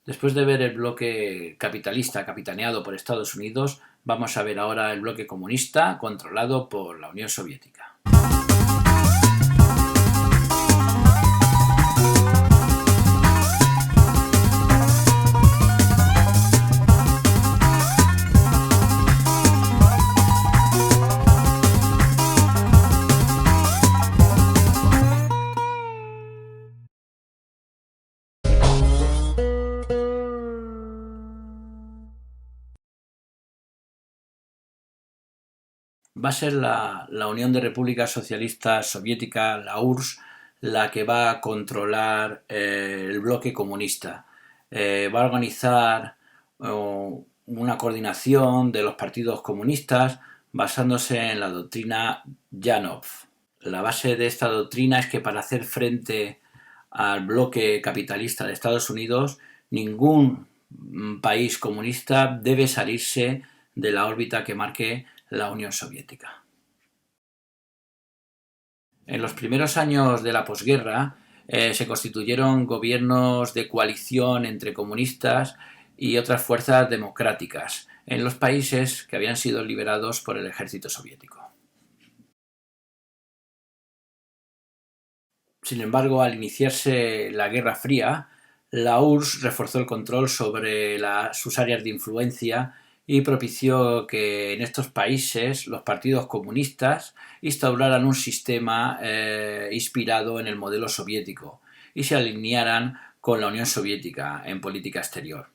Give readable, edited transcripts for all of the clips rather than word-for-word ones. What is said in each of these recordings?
Después de ver el bloque capitalista capitaneado por Estados Unidos, vamos a ver ahora el bloque comunista controlado por la Unión Soviética. Va a ser la Unión de Repúblicas Socialistas Soviéticas, la URSS, la que va a controlar el bloque comunista. Va a organizar una coordinación de los partidos comunistas basándose en la doctrina Janov. La base de esta doctrina es que para hacer frente al bloque capitalista de Estados Unidos, ningún país comunista debe salirse de la órbita que marque la Unión Soviética. En los primeros años de la posguerra se constituyeron gobiernos de coalición entre comunistas y otras fuerzas democráticas en los países que habían sido liberados por el ejército soviético. Sin embargo, al iniciarse la Guerra Fría, la URSS reforzó el control sobre sus áreas de influencia y propició que en estos países los partidos comunistas instauraran un sistema inspirado en el modelo soviético y se alinearan con la Unión Soviética en política exterior.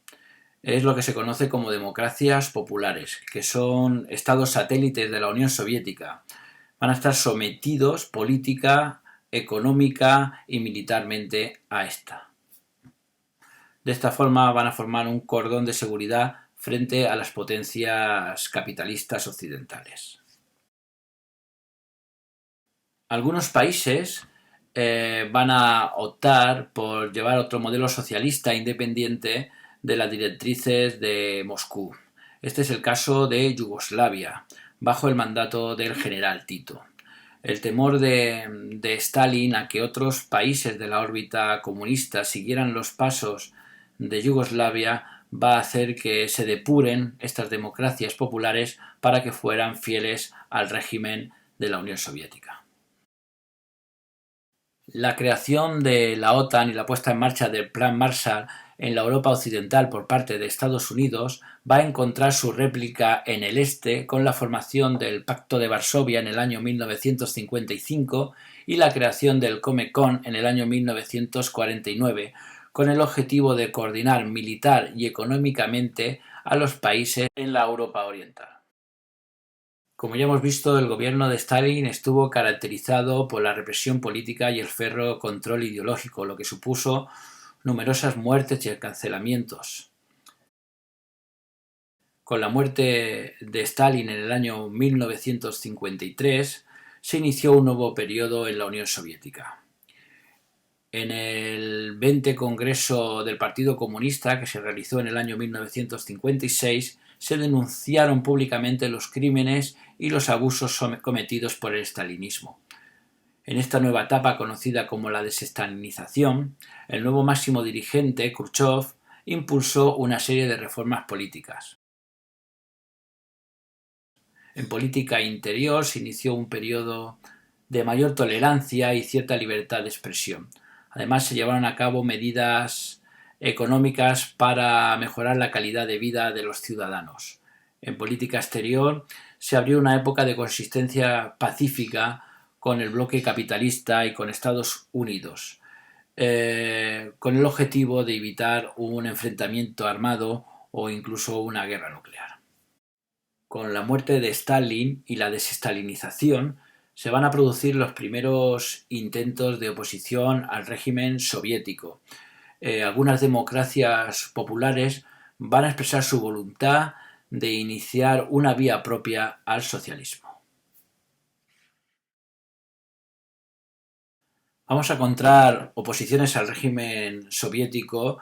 Es lo que se conoce como democracias populares, que son estados satélites de la Unión Soviética. Van a estar sometidos política, económica y militarmente a esta. De esta forma van a formar un cordón de seguridad frente a las potencias capitalistas occidentales. Algunos países van a optar por llevar otro modelo socialista independiente de las directrices de Moscú. Este es el caso de Yugoslavia, bajo el mandato del general Tito. El temor de Stalin a que otros países de la órbita comunista siguieran los pasos de Yugoslavia va a hacer que se depuren estas democracias populares para que fueran fieles al régimen de la Unión Soviética. La creación de la OTAN y la puesta en marcha del Plan Marshall en la Europa Occidental por parte de Estados Unidos va a encontrar su réplica en el este con la formación del Pacto de Varsovia en el año 1955 y la creación del Comecon en el año 1949, con el objetivo de coordinar militar y económicamente a los países en la Europa Oriental. Como ya hemos visto, el gobierno de Stalin estuvo caracterizado por la represión política y el férreo control ideológico, lo que supuso numerosas muertes y encarcelamientos. Con la muerte de Stalin en el año 1953 se inició un nuevo periodo en la Unión Soviética. En el 20 Congreso del Partido Comunista, que se realizó en el año 1956, se denunciaron públicamente los crímenes y los abusos cometidos por el estalinismo. En esta nueva etapa, conocida como la desestalinización, el nuevo máximo dirigente, Khrushchev, impulsó una serie de reformas políticas. En política interior se inició un periodo de mayor tolerancia y cierta libertad de expresión. Además, se llevaron a cabo medidas económicas para mejorar la calidad de vida de los ciudadanos. En política exterior se abrió una época de consistencia pacífica con el bloque capitalista y con Estados Unidos, con el objetivo de evitar un enfrentamiento armado o incluso una guerra nuclear. Con la muerte de Stalin y la desestalinización se van a producir los primeros intentos de oposición al régimen soviético. Algunas democracias populares van a expresar su voluntad de iniciar una vía propia al socialismo. Vamos a encontrar oposiciones al régimen soviético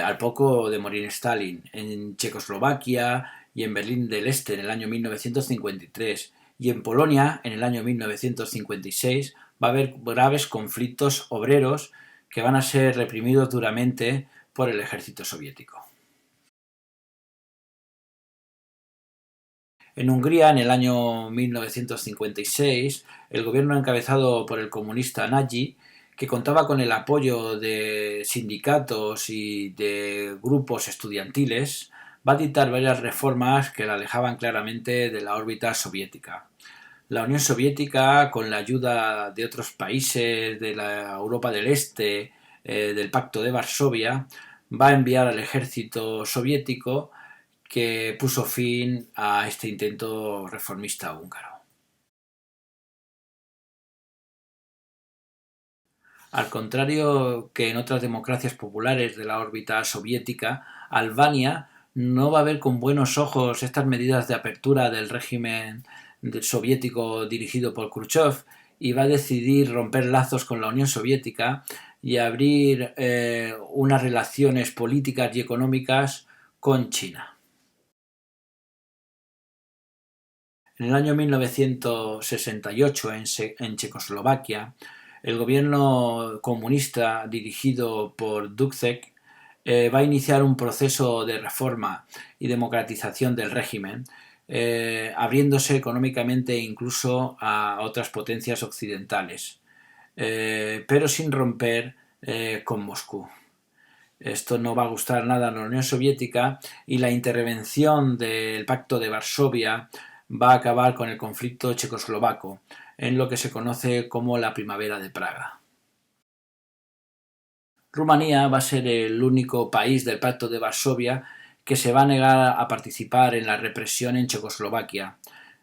al poco de morir Stalin, en Checoslovaquia y en Berlín del Este en el año 1953, y en Polonia en el año 1956 va a haber graves conflictos obreros que van a ser reprimidos duramente por el ejército soviético. En Hungría, en el año 1956, el gobierno encabezado por el comunista Nagy, que contaba con el apoyo de sindicatos y de grupos estudiantiles, va a dictar varias reformas que la alejaban claramente de la órbita soviética. La Unión Soviética, con la ayuda de otros países de la Europa del Este, del Pacto de Varsovia, va a enviar al ejército soviético que puso fin a este intento reformista húngaro. Al contrario que en otras democracias populares de la órbita soviética, Albania no va a ver con buenos ojos estas medidas de apertura del régimen soviético dirigido por Khrushchev y va a decidir romper lazos con la Unión Soviética y abrir unas relaciones políticas y económicas con China. En el año 1968, en Checoslovaquia, el gobierno comunista dirigido por Dubček va a iniciar un proceso de reforma y democratización del régimen, abriéndose económicamente incluso a otras potencias occidentales, pero sin romper con Moscú. Esto no va a gustar nada a la Unión Soviética y la intervención del Pacto de Varsovia va a acabar con el conflicto checoslovaco, en lo que se conoce como la Primavera de Praga. Rumanía va a ser el único país del Pacto de Varsovia que se va a negar a participar en la represión en Checoslovaquia.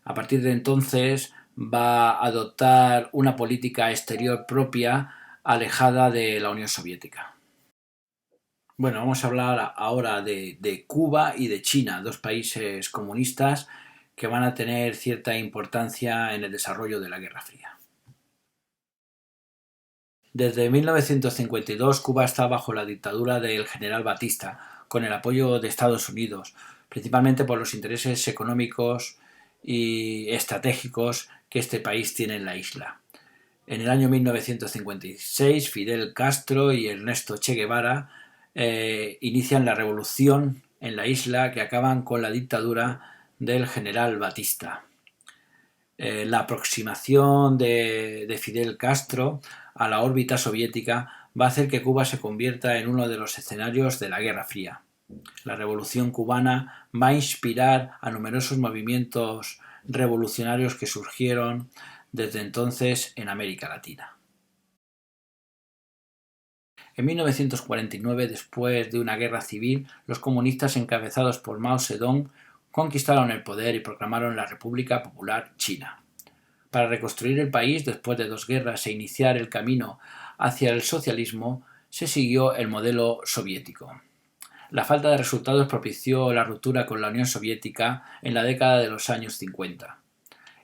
A partir de entonces va a adoptar una política exterior propia alejada de la Unión Soviética. Bueno, vamos a hablar ahora de Cuba y de China, dos países comunistas que van a tener cierta importancia en el desarrollo de la Guerra Fría. Desde 1952 Cuba está bajo la dictadura del general Batista, con el apoyo de Estados Unidos, principalmente por los intereses económicos y estratégicos que este país tiene en la isla. En el año 1956 Fidel Castro y Ernesto Che Guevara inician la revolución en la isla que acaban con la dictadura del general Batista. La aproximación de Fidel Castro a la órbita soviética va a hacer que Cuba se convierta en uno de los escenarios de la Guerra Fría. La Revolución cubana va a inspirar a numerosos movimientos revolucionarios que surgieron desde entonces en América Latina. En 1949, después de una guerra civil, los comunistas encabezados por Mao Zedong conquistaron el poder y proclamaron la República Popular China. Para reconstruir el país después de dos guerras e iniciar el camino hacia el socialismo, se siguió el modelo soviético. La falta de resultados propició la ruptura con la Unión Soviética en la década de los años 50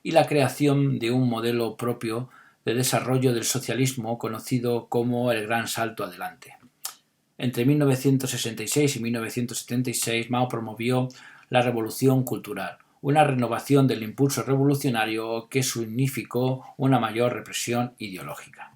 y la creación de un modelo propio de desarrollo del socialismo conocido como el Gran Salto Adelante. Entre 1966 y 1976 Mao promovió la Revolución Cultural, una renovación del impulso revolucionario que significó una mayor represión ideológica.